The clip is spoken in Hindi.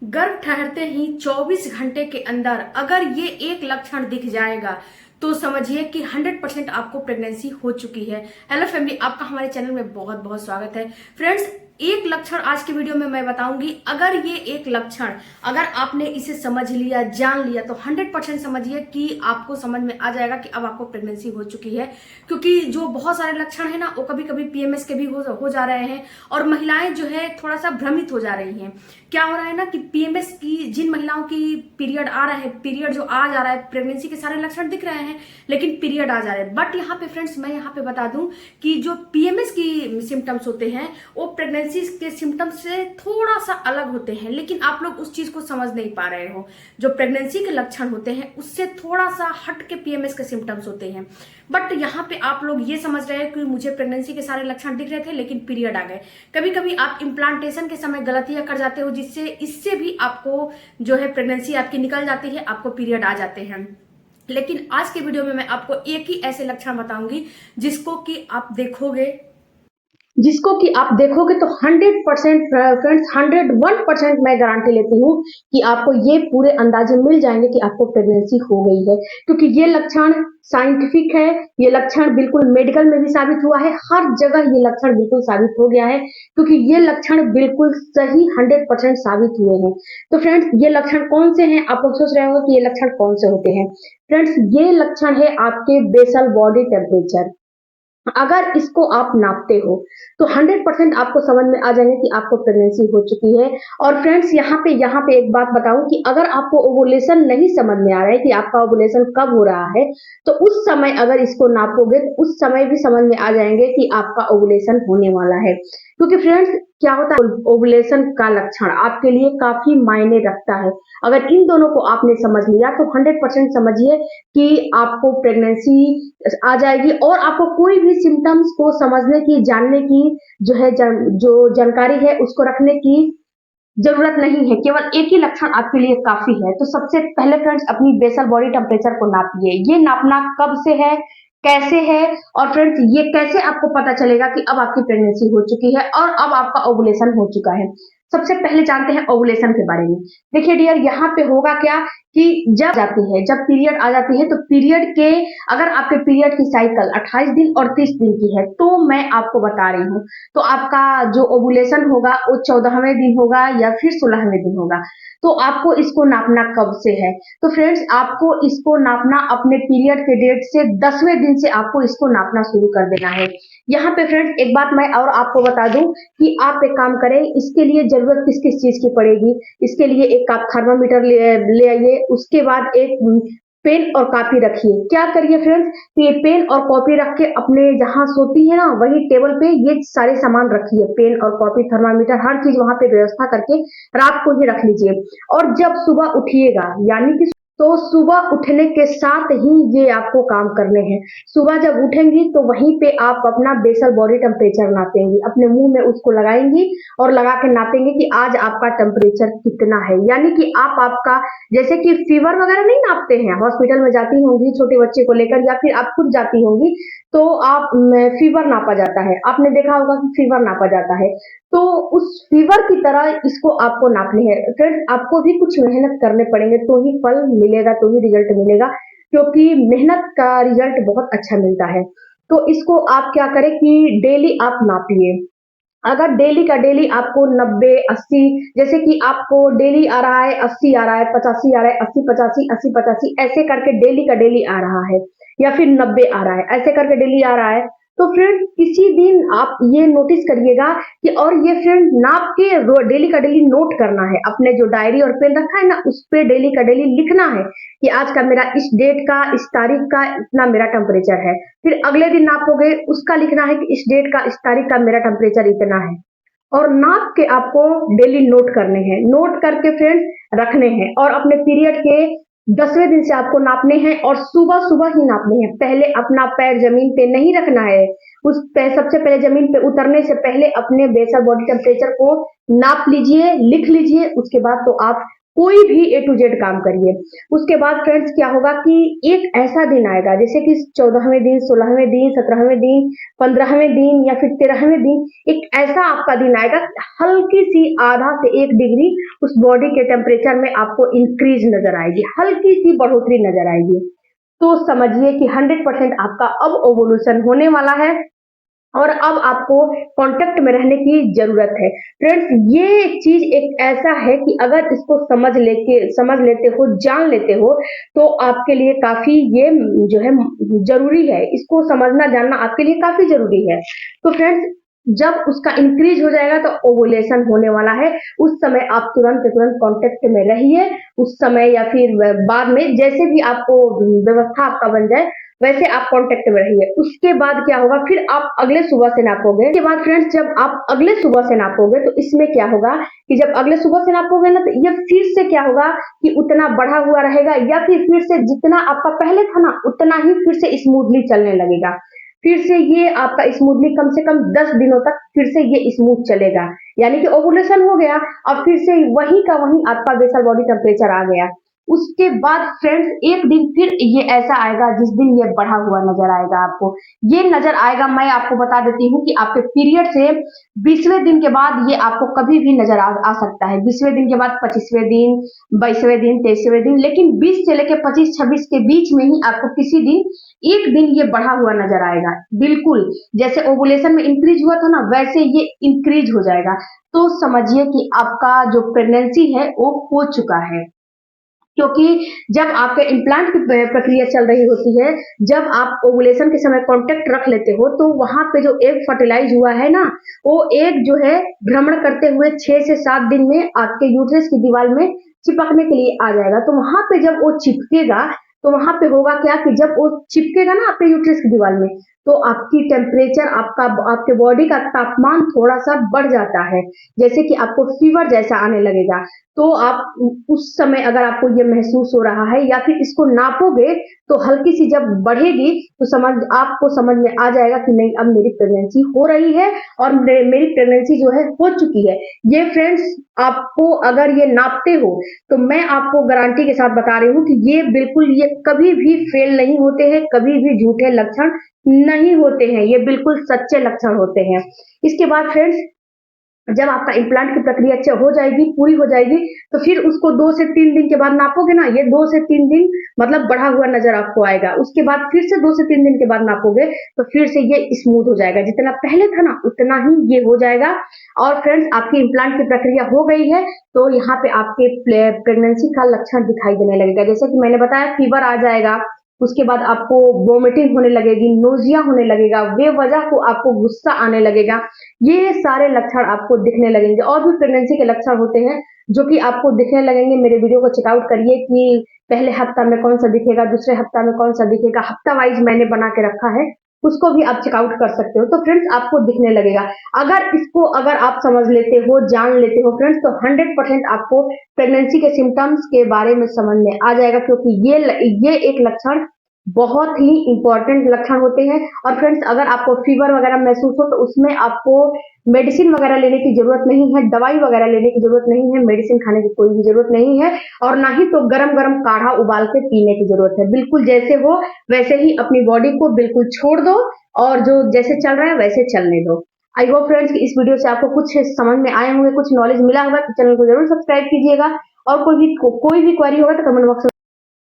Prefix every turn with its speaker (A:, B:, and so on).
A: गर्भ ठहरते ही 24 घंटे के अंदर अगर ये एक लक्षण दिख जाएगा तो समझिए कि 100% आपको प्रेगनेंसी हो चुकी है। हेलो फैमिली, आपका हमारे चैनल में बहुत बहुत स्वागत है। फ्रेंड्स, एक लक्षण आज की वीडियो में मैं बताऊंगी। अगर ये एक लक्षण अगर आपने इसे समझ लिया, जान लिया, तो 100% समझिए कि आपको समझ में आ जाएगा कि अब आपको प्रेगनेंसी हो चुकी है। क्योंकि जो बहुत सारे लक्षण है ना, वो कभी कभी पीएमएस के भी हो जा रहे हैं और महिलाएं जो है थोड़ा सा भ्रमित हो जा रही हैं। क्या हो रहा है ना कि पीएमएस की जिन महिलाओं की पीरियड आ रहे हैं, पीरियड जो आ जा रहा है, प्रेगनेंसी के सारे लक्षण दिख रहे हैं लेकिन पीरियड आ जा रहे हैं। बट यहाँ पे फ्रेंड्स, मैं यहाँ पे बता दूं कि जो पीएमएस की सिम्टम्स होते हैं वो प्रेगनेंसी के सिम्टम्स से थोड़ा सा अलग होते हैं, लेकिन आप लोग उस चीज को समझ नहीं पा रहे हो। जो प्रेगनेंसी के लक्षण होते हैं उससे थोड़ा सा हट के पीएमएस के सिम्टम्स होते हैं। बट यहाँ पे आप लोग ये समझ रहे हैं कि मुझे प्रेगनेंसी के सारे लक्षण दिख रहे थे लेकिन पीरियड आ गए। कभी कभी आप इम्प्लांटेशन के समय गलतियां कर जाते हो, जिससे इससे भी आपको जो है प्रेगनेंसी आपकी निकल जाती है, आपको पीरियड आ जाते हैं। लेकिन आज के वीडियो में मैं आपको एक ही ऐसे लक्षण बताऊंगी जिसको कि आप देखोगे तो 100% फ्रेंड्स, 101% मैं गारंटी लेती हूँ कि आपको ये पूरे अंदाजे मिल जाएंगे कि आपको प्रेगनेंसी हो गई है। क्योंकि ये लक्षण साइंटिफिक है, ये लक्षण बिल्कुल मेडिकल में भी साबित हुआ है, हर जगह ये लक्षण बिल्कुल साबित हो गया है, क्योंकि ये लक्षण बिल्कुल सही 100% साबित हुए हैं। तो फ्रेंड्स, ये लक्षण कौन से हैं? आप लोग सोच रहे होंगे कि ये लक्षण कौन से होते हैं। फ्रेंड्स, ये लक्षण है आपके बेसल बॉडी टेम्परेचर। अगर इसको आप नापते हो तो 100% आपको समझ में आ जाएंगे कि आपको प्रेगनेंसी हो चुकी है। और फ्रेंड्स, यहाँ पे एक बात बताऊं कि अगर आपको ओवुलेशन नहीं समझ में आ रहा है कि आपका ओवुलेशन कब हो रहा है, तो उस समय अगर इसको नापोगे तो उस समय भी समझ में आ जाएंगे कि आपका ओवुलेशन होने वाला है। क्योंकि फ्रेंड्स, क्या होता है, ओवुलेशन का लक्षण आपके लिए काफी मायने रखता है। अगर इन दोनों को आपने समझ लिया तो 100% समझिए कि आपको प्रेगनेंसी आ जाएगी। और आपको कोई भी सिम्टम्स को समझने की, जानने की जो जानकारी है उसको रखने की जरूरत नहीं है। केवल एक ही लक्षण आपके लिए काफी है। तो सबसे पहले फ्रेंड्स, अपनी बेसल बॉडी टेम्परेचर को नापिए। ये नापना कब से है, कैसे है, और फ्रेंड्स ये कैसे आपको पता चलेगा कि अब आपकी प्रेगनेंसी हो चुकी है और अब आपका ओवुलेशन हो चुका है। सबसे पहले जानते हैं ओवुलेशन के बारे में। देखिए डियर, यहाँ पे होगा क्या कि जब पीरियड आ जाती है तो पीरियड के, अगर आपके पीरियड की साइकिल 28 दिन और 30 दिन की है तो मैं आपको बता रही हूँ, तो आपका जो ओवुलेशन होगा वो 14वें दिन होगा या फिर 16वें दिन होगा। तो आपको इसको नापना कब से है? तो फ्रेंड्स, आपको इसको नापना अपने पीरियड के डेट से 10वें दिन से आपको इसको नापना शुरू कर देना है। यहाँ पे फ्रेंड्स, एक बात मैं और आपको बता दूं कि आप एक काम करें, इसके लिए जरूरत किस किस चीज की पड़ेगी। इसके लिए एक आप थर्मामीटर ले आइए, उसके बाद एक पेन और कॉपी रखिए। क्या करिए फ्रेंड्स, ये पेन और कॉपी रख के अपने जहां सोती है ना वही टेबल पे ये सारे सामान रखिए। पेन और कॉपी, थर्मामीटर, हर चीज वहां पे व्यवस्था करके रात को ही रख लीजिए। और जब सुबह उठिएगा, यानी कि तो सुबह उठने के साथ ही ये आपको काम करने हैं। सुबह जब उठेंगी तो वहीं पे आप अपना बेसल बॉडी टेम्परेचर नापेंगी, अपने मुंह में उसको लगाएंगी और लगा के नापेंगे कि आज आपका टेम्परेचर कितना है। यानी कि आपका, जैसे कि फीवर वगैरह नहीं नापते हैं, हॉस्पिटल में जाती होंगी छोटे बच्चे को लेकर या फिर आप खुद जाती होंगी तो आप फीवर नापा जाता है, आपने देखा होगा कि फीवर नापा जाता है। तो उस फीवर की तरह इसको आपको नापनी है। फ्रेंड्स, आपको भी कुछ मेहनत करने पड़ेंगे तो ही फल मिलेगा, तो ही रिजल्ट मिलेगा, क्योंकि मेहनत का रिजल्ट बहुत अच्छा मिलता है। तो इसको आप क्या करें कि डेली आप नापिए। अगर डेली का डेली आपको 90, 80, जैसे कि आपको डेली आ रहा है 80 आ रहा है, 85 आ रहा है, 80 85, 80 85, ऐसे करके डेली का डेली आ रहा है, या फिर 90 आ रहा है, ऐसे करके डेली आ रहा है, तो फ्रेंड किसी दिन आप ये नोटिस करिएगा कि, और ये फ्रेंड नाप के डेली का डेली नोट करना है। अपने जो डायरी और पेन रखा है ना, उस पे डेली का डेली लिखना है कि आज का मेरा इस डेट का, इस तारीख का इतना मेरा टेम्परेचर है। फिर अगले दिन नापोगे, उसका लिखना है कि इस डेट का, इस तारीख का मेरा टेम्परेचर इतना है। और नाप के आपको डेली नोट करने हैं, नोट करके फ्रेंड्स रखने हैं। और अपने पीरियड के 10वें दिन से आपको नापने हैं और सुबह सुबह ही नापने हैं। पहले अपना पैर जमीन पे नहीं रखना है, सबसे पहले जमीन पे उतरने से पहले अपने बेसल बॉडी टेम्परेचर को नाप लीजिए, लिख लीजिए। उसके बाद तो आप कोई भी ए टू जेड काम करिए। उसके बाद फ्रेंड्स क्या होगा कि एक ऐसा दिन आएगा जैसे कि 14वें दिन, 16वें दिन, 17वें दिन, 15वें दिन या फिर 13वें दिन, एक ऐसा आपका दिन आएगा हल्की सी आधा से 1 डिग्री उस बॉडी के टेम्परेचर में आपको इंक्रीज नजर आएगी, हल्की सी बढ़ोतरी नजर आएगी। तो समझिए कि 100% आपका अब ओवुलेशन होने वाला है और अब आपको कांटेक्ट में रहने की जरूरत है। फ्रेंड्स, ये चीज एक ऐसा है कि अगर इसको समझ लेते हो, जान लेते हो, तो आपके लिए काफी ये जो है जरूरी है। इसको समझना जानना आपके लिए काफी जरूरी है। तो फ्रेंड्स, जब उसका इंक्रीज हो जाएगा तो ओवुलेशन होने वाला है। उस समय आप तुरंत तुरंत कांटेक्ट में रहिए। उस समय या फिर बाद में जैसे भी आपको व्यवस्था आपका बन जाए वैसे आप कांटेक्ट में रहिए। उसके बाद क्या होगा, फिर आप अगले सुबह से नापोगे। उसके बाद फ्रेंड्स, जब आप अगले सुबह से नापोगे तो इसमें क्या होगा कि जब अगले सुबह से नापोगे ना, तो ये फिर से क्या होगा कि उतना बढ़ा हुआ रहेगा या फिर से जितना आपका पहले था ना उतना ही फिर से स्मूथली चलने लगेगा। फिर से ये आपका स्मूथली कम से कम 10 दिनों तक फिर से ये स्मूथ चलेगा। यानी कि ओवुलेशन हो गया, अब फिर से वही का वही आपका बेसल बॉडी टेम्परेचर आ गया। उसके बाद फ्रेंड्स, एक दिन फिर ये ऐसा आएगा जिस दिन ये बढ़ा हुआ नजर आएगा आपको। ये नजर आएगा, मैं आपको बता देती हूँ कि आपके पीरियड से 20वें दिन के बाद ये आपको कभी भी नजर आ सकता है। 20वें दिन के बाद 25वें दिन, 22वें दिन, 23वें दिन, लेकिन 20 से लेकर 25-26 के बीच में ही आपको किसी दिन एक दिन ये बढ़ा हुआ नजर आएगा। बिल्कुल जैसे ओवुलेशन में इंक्रीज हुआ था ना, वैसे ये इंक्रीज हो जाएगा। तो समझिए कि आपका जो प्रेगनेंसी है वो हो चुका है। क्योंकि जब आपके इम्प्लांट की प्रक्रिया चल रही होती है, जब आप ओवुलेशन के समय कांटेक्ट रख लेते हो, तो वहां पे जो एग फर्टिलाइज हुआ है ना, वो एग जो है भ्रमण करते हुए 6 से 7 दिन में आपके यूट्रस की दीवार में चिपकने के लिए आ जाएगा। तो वहां पे जब वो चिपकेगा, तो वहां पे होगा क्या कि जब वो चिपकेगा ना आपके यूट्रस की दीवार में, तो आपकी टेम्परेचर, आपके बॉडी का तापमान थोड़ा सा बढ़ जाता है, जैसे कि आपको फीवर जैसा आने लगेगा। तो आप उस समय अगर आपको ये महसूस हो रहा है या फिर इसको नापोगे तो हल्की सी जब बढ़ेगी तो आपको समझ में आ जाएगा कि नहीं, अब मेरी प्रेगनेंसी हो रही है और मेरी प्रेगनेंसी जो है हो चुकी है। ये फ्रेंड्स, आपको अगर ये नापते हो तो मैं आपको गारंटी के साथ बता रही हूँ कि ये कभी भी फेल नहीं होते हैं, कभी भी झूठे लक्षण नहीं होते हैं, ये बिल्कुल सच्चे लक्षण होते हैं। इसके बाद फ्रेंड्स, जब आपका इम्प्लांट की प्रक्रिया हो जाएगी, पूरी हो जाएगी, तो फिर उसको 2 से 3 दिन के बाद नापोगे ना, ये 2 से 3 दिन मतलब बढ़ा हुआ नजर आपको आएगा। उसके बाद फिर से 2 से 3 दिन के बाद नापोगे तो फिर से ये स्मूथ हो जाएगा, जितना पहले था ना उतना ही ये हो जाएगा। और फ्रेंड्स, आपकी इम्प्लांट की प्रक्रिया हो गई है, तो यहाँ पे आपके प्रेगनेंसी का लक्षण दिखाई देने लगेगा। जैसे कि मैंने बताया, फीवर आ जाएगा, उसके बाद आपको वोमिटिंग होने लगेगी, नोजिया होने लगेगा, बेवजह को आपको गुस्सा आने लगेगा। ये सारे लक्षण आपको दिखने लगेंगे। और भी प्रेगनेंसी के लक्षण होते हैं जो कि आपको दिखने लगेंगे। मेरे वीडियो को चेकआउट करिए कि पहले हफ्ता में कौन सा दिखेगा, दूसरे हफ्ता में कौन सा दिखेगा, हफ्ता वाइज मैंने बना के रखा है, उसको भी आप चेकआउट कर सकते हो। तो फ्रेंड्स, आपको दिखने लगेगा। अगर आप समझ लेते हो, जान लेते हो फ्रेंड्स, तो 100% आपको प्रेगनेंसी के सिम्टम्स के बारे में समझ में आ जाएगा, क्योंकि ये एक लक्षण बहुत ही इंपॉर्टेंट लक्षण होते हैं। और फ्रेंड्स, अगर आपको फीवर वगैरह महसूस हो तो उसमें आपको मेडिसिन वगैरह लेने की जरूरत नहीं है, दवाई वगैरह लेने की जरूरत नहीं है, मेडिसिन खाने की कोई भी जरूरत नहीं है, और ना ही तो गरम गरम काढ़ा उबाल के पीने की जरूरत है। बिल्कुल जैसे हो वैसे ही अपनी बॉडी को बिल्कुल छोड़ दो और जो जैसे चल रहा है वैसे चलने दो। आई होप फ्रेंड्स कि इस वीडियो से आपको कुछ समझ में आए होंगे, कुछ नॉलेज मिला होगा। तो चैनल को जरूर सब्सक्राइब कीजिएगा और कोई भी क्वेरी होगा तो कमेंट बॉक्स